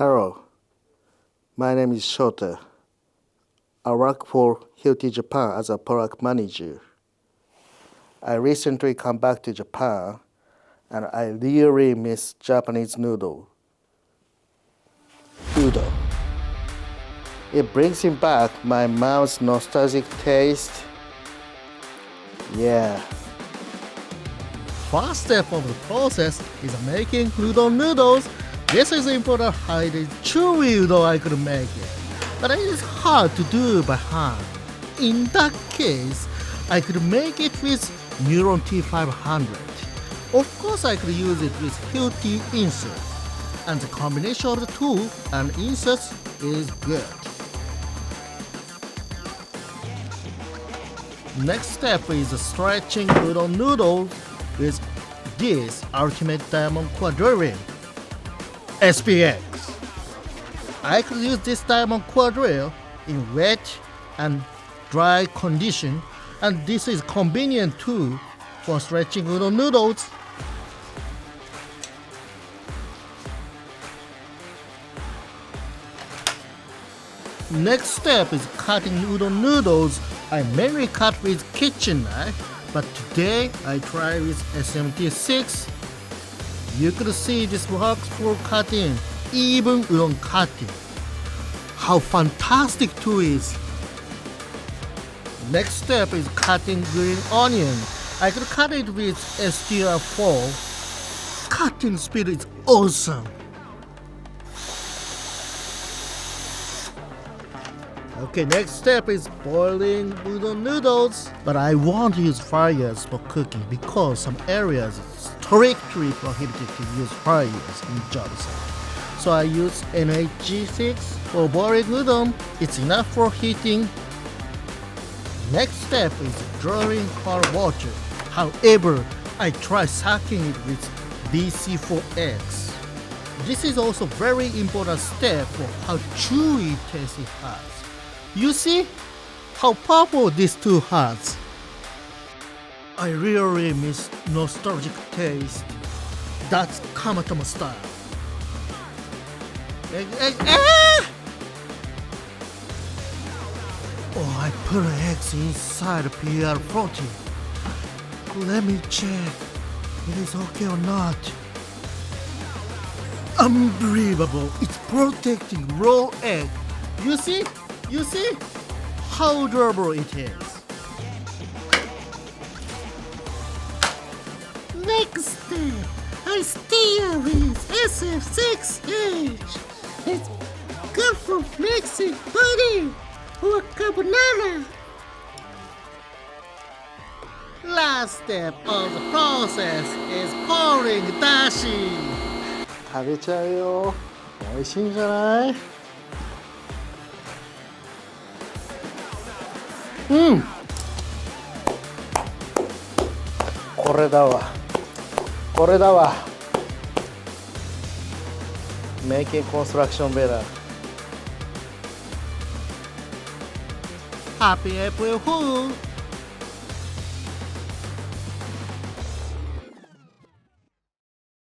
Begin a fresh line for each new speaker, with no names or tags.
Hello, my name is Shota. I work for Hilti Japan as a product manager. I recently come back to Japan and I really miss Japanese noodle. Udon. It brings me back my mouth's nostalgic taste. Yeah.
First step of the process is making udon noodles. This is important highly chewy udon I could make it, but it is hard to do by hand. In that case, I could make it with Neuron T500. Of course, I could use it with Hilti insert, and the combination of the two and inserts is good. Next step is stretching udon noodles with this Ultimate Diamond Quadrill SPX. I could use this diamond quadrill in wet and dry condition, and this is convenient too for stretching udon noodles. Next step is cutting udon noodles. I mainly cut with kitchen knife, but today I try with SMT6. You could see this works for cutting, even udon cutting. How fantastic tool is! Next step is cutting green onion. I could cut it with STR4. Cutting speed is awesome. Okay, next step is boiling udon noodles. But I won't use fryers for cooking because some areas it's strictly prohibited to use fryers in Japan. So I use NHG6 for boiling udon. It's enough for heating. Next step is drawing cold water. However, I try sucking it with BC4X. This is also very important step for how chewy taste it has. You see how powerful this tool has. I really miss nostalgic taste. That's Kamatama style. Oh, I put eggs inside PR40. Let me check. It is okay or not. Unbelievable. It's protecting raw egg. You see? You see how durable it is.
Next step, I steer with SF6H. It's good for mixing pudding or carbonara.
Last step of the process is pouring dashi.
食べちゃうよ。美味しいんじゃない？うん。これだわ。これだわ。Making construction better.
Happy April Fool!